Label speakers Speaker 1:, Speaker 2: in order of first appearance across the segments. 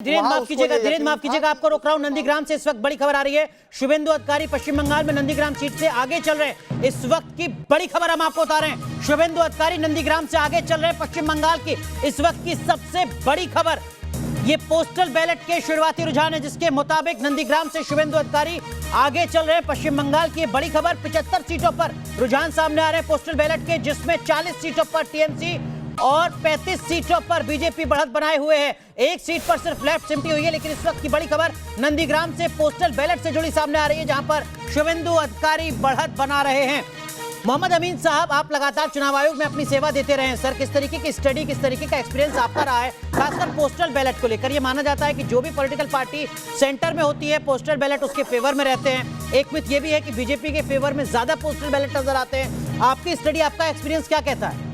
Speaker 1: धीरेन्द्र माफ कीजिएगा, आपको रोक रहा हूं। नंदीग्राम से इस वक्त बड़ी खबर आ रही है। शुभेंदु अधिकारी पश्चिम बंगाल में नंदीग्राम सीट से आगे चल रहे हैं। इस वक्त की बड़ी खबर हम आपको बता रहे हैं। शुभेंदु अधिकारी नंदीग्राम से आगे चल रहे हैं। पश्चिम बंगाल की इस वक्त की सबसे बड़ी खबर, ये पोस्टल बैलेट के शुरुआती रुझान है, जिसके मुताबिक नंदीग्राम से शुभेंदु अधिकारी आगे चल रहे हैं। पश्चिम बंगाल की बड़ी खबर, 75 सीटों पर रुझान सामने आ रहे हैं पोस्टल बैलेट के, जिसमें 40 सीटों पर टीएमसी और 35 सीटों पर बीजेपी बढ़त बनाए हुए है। एक सीट पर सिर्फ लेफ्ट सिमटी हुई है। लेकिन इस वक्त की बड़ी खबर नंदीग्राम से पोस्टल बैलेट से जुड़ी सामने आ रही है, जहां पर शुभेंदु अधिकारी बढ़त बना रहे हैं। मोहम्मद अमीन साहब, आप लगातार चुनाव आयोग में अपनी सेवा देते रहे हैं सर, किस तरीके की स्टडी, किस तरीके का एक्सपीरियंस आपका रहा है, खासकर पोस्टल बैलेट को लेकर? ये माना जाता है कि जो भी पॉलिटिकल पार्टी सेंटर में होती है, पोस्टल बैलेट उसके फेवर में रहते हैं। एक मिथ ये भी है कि बीजेपी के फेवर में ज्यादा पोस्टल बैलेट नजर आते हैं। आपकी स्टडी, आपका एक्सपीरियंस क्या कहता है?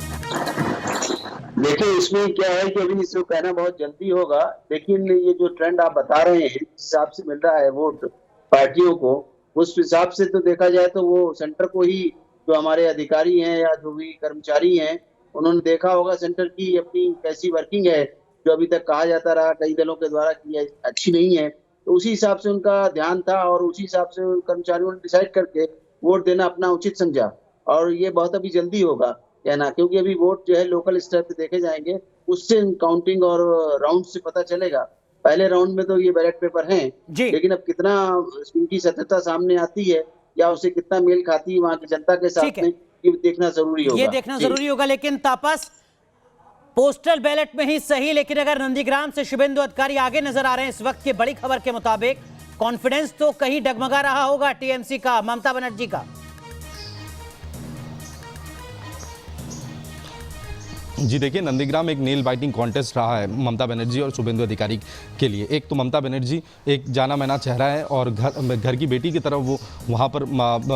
Speaker 2: देखिए, इसमें क्या है कि अभी इसको कहना बहुत जल्दी होगा, लेकिन ये जो ट्रेंड आप बता रहे हैं, जिस हिसाब से मिल रहा है वोट पार्टियों को, उस हिसाब से तो देखा जाए तो वो सेंटर को ही, जो हमारे अधिकारी हैं या जो भी कर्मचारी हैं, उन्होंने देखा होगा सेंटर की अपनी कैसी वर्किंग है, जो अभी तक कहा जाता रहा कई दलों के द्वारा कि अच्छी नहीं है, तो उसी हिसाब से उनका ध्यान था और उसी हिसाब से कर्मचारियों ने डिसाइड करके वोट देना अपना उचित समझा। और ये बहुत अभी जल्दी होगा कहना, क्योंकि अभी वोट जो है लोकल स्तर पे देखे जाएंगे, उससे काउंटिंग और राउंड से पता चलेगा। पहले राउंड में तो ये बैलेट पेपर हैं, लेकिन अब कितना इनकी सत्यता सामने आती है या उसे कितना मेल खाती है वहां की जनता के साथ में, ये देखना जरूरी होगा।
Speaker 1: ये देखना जरूरी होगा। लेकिन तापस, पोस्टल बैलेट में ही सही, लेकिन अगर नंदीग्राम से शुभेंदु अधिकारी आगे नजर आ रहे हैं इस वक्त की बड़ी खबर के मुताबिक, कॉन्फिडेंस तो कहीं डगमगा रहा होगा टीएमसी का, ममता बनर्जी का।
Speaker 3: जी देखिए, नंदीग्राम एक नेल बाइटिंग कॉन्टेस्ट रहा है ममता बनर्जी और शुभेंदु अधिकारी के लिए। एक तो ममता बनर्जी एक जाना माना चेहरा है और घर की बेटी की तरफ वो वहाँ पर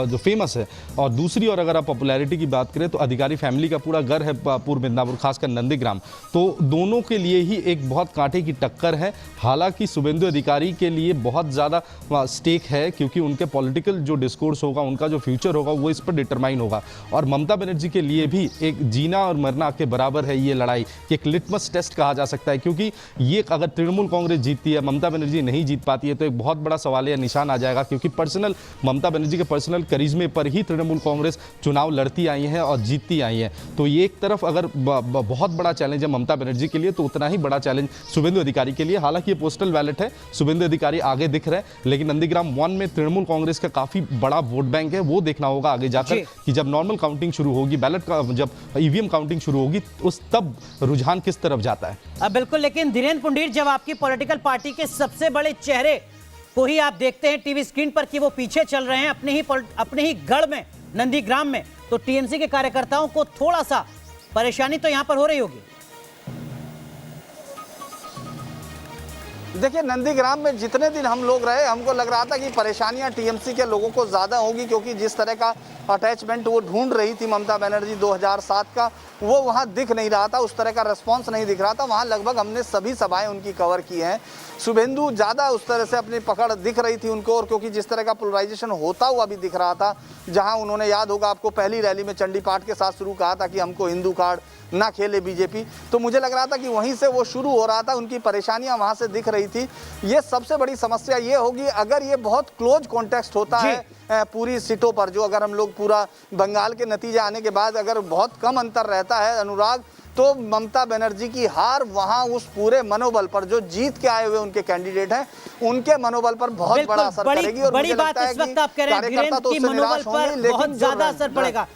Speaker 3: जो फेमस है, और दूसरी और अगर आप पॉपुलैरिटी की बात करें तो अधिकारी फैमिली का पूरा घर है पूर्व मिदनापुर, खासकर नंदीग्राम, तो दोनों के लिए ही एक बहुत कांटे की टक्कर है। हालांकि शुभेंदु अधिकारी के लिए बहुत ज़्यादा स्टेक है, क्योंकि उनके पॉलिटिकल जो डिस्कोर्स होगा, उनका जो फ्यूचर होगा, वो इस पर डिटरमाइन होगा। और ममता बनर्जी के लिए भी एक जीना और मरना के बराबर है ये लड़ाई, कि एक लिटमस टेस्ट कहा जा सकता है, क्योंकि ये अगर तृणमूल कांग्रेस जीतती है, ममता बनर्जी नहीं जीत पाती है, तो एक बहुत बड़ा सवाल या निशान आ जाएगा, क्योंकि पर्सनल ममता बनर्जी के पर्सनल करिश्मे पर ही तृणमूल कांग्रेस चुनाव लड़ती आई है और जीतती आई है। तो ये एक तरफ अगर बहुत बड़ा चैलेंज है ममता बनर्जी के लिए, तो उतना ही बड़ा चैलेंज शुभेंदु अधिकारी के लिए। हालांकि ये पोस्टल बैलेट है, शुभेंदु अधिकारी आगे दिख रहे हैं, लेकिन नंदीग्राम 1 में तृणमूल कांग्रेस का काफी बड़ा वोट बैंक है। वो देखना होगा आगे जाकर कि जब नॉर्मल काउंटिंग शुरू होगी, बैलेट का जब ईवीएम काउंटिंग शुरू होगी, उस तब रुझान किस तरफ जाता है।
Speaker 1: बिल्कुल, लेकिन धीरेन्द्र पुंडीर, जब आपकी पॉलिटिकल पार्टी के सबसे बड़े चेहरे को ही आप देखते हैं टीवी स्क्रीन पर कि वो पीछे चल रहे हैं अपने ही गढ़ में, नंदीग्राम में, तो टीएमसी के कार्यकर्ताओं को थोड़ा सा परेशानी तो यहां पर हो रही होगी।
Speaker 4: देखिए, नंदीग्राम में जितने दिन हम लोग रहे, हमको लग रहा था कि परेशानियां टीएमसी के लोगों को ज़्यादा होगी, क्योंकि जिस तरह का अटैचमेंट वो ढूंढ रही थी ममता बनर्जी 2007 का, वो वहाँ दिख नहीं रहा था, उस तरह का रिस्पांस नहीं दिख रहा था। वहाँ लगभग हमने सभी सभाएं उनकी कवर की हैं। शुभेंदु ज़्यादा उस तरह से अपनी पकड़ दिख रही थी उनको, और क्योंकि जिस तरह का पोलराइजेशन होता हुआ भी दिख रहा था, जहाँ उन्होंने, याद होगा आपको, पहली रैली में चंडी पाठ के साथ शुरू कहा था कि हमको हिंदू कार्ड ना खेले बीजेपी, तो मुझे लग रहा था कि वहीं से वो शुरू हो रहा था, उनकी परेशानियां वहां से दिख रही थी। ये सबसे बड़ी समस्या ये होगी अगर ये बहुत क्लोज कॉन्टेक्स्ट होता है पूरी सीटों पर, जो अगर हम लोग पूरा बंगाल के नतीजे आने के बाद अगर बहुत कम अंतर रहता है अनुराग, तो ममता बनर्जी की हार वहां उस पूरे मनोबल पर, जो जीत के आए हुए उनके कैंडिडेट हैं, उनके मनोबल पर बहुत बड़ा असर करेगी। और
Speaker 1: बड़ी बात इस वक्त आप कह रहे हैं धीरेन्द्र की मनोबल पर बहुत ज्यादा असर पड़ेगा।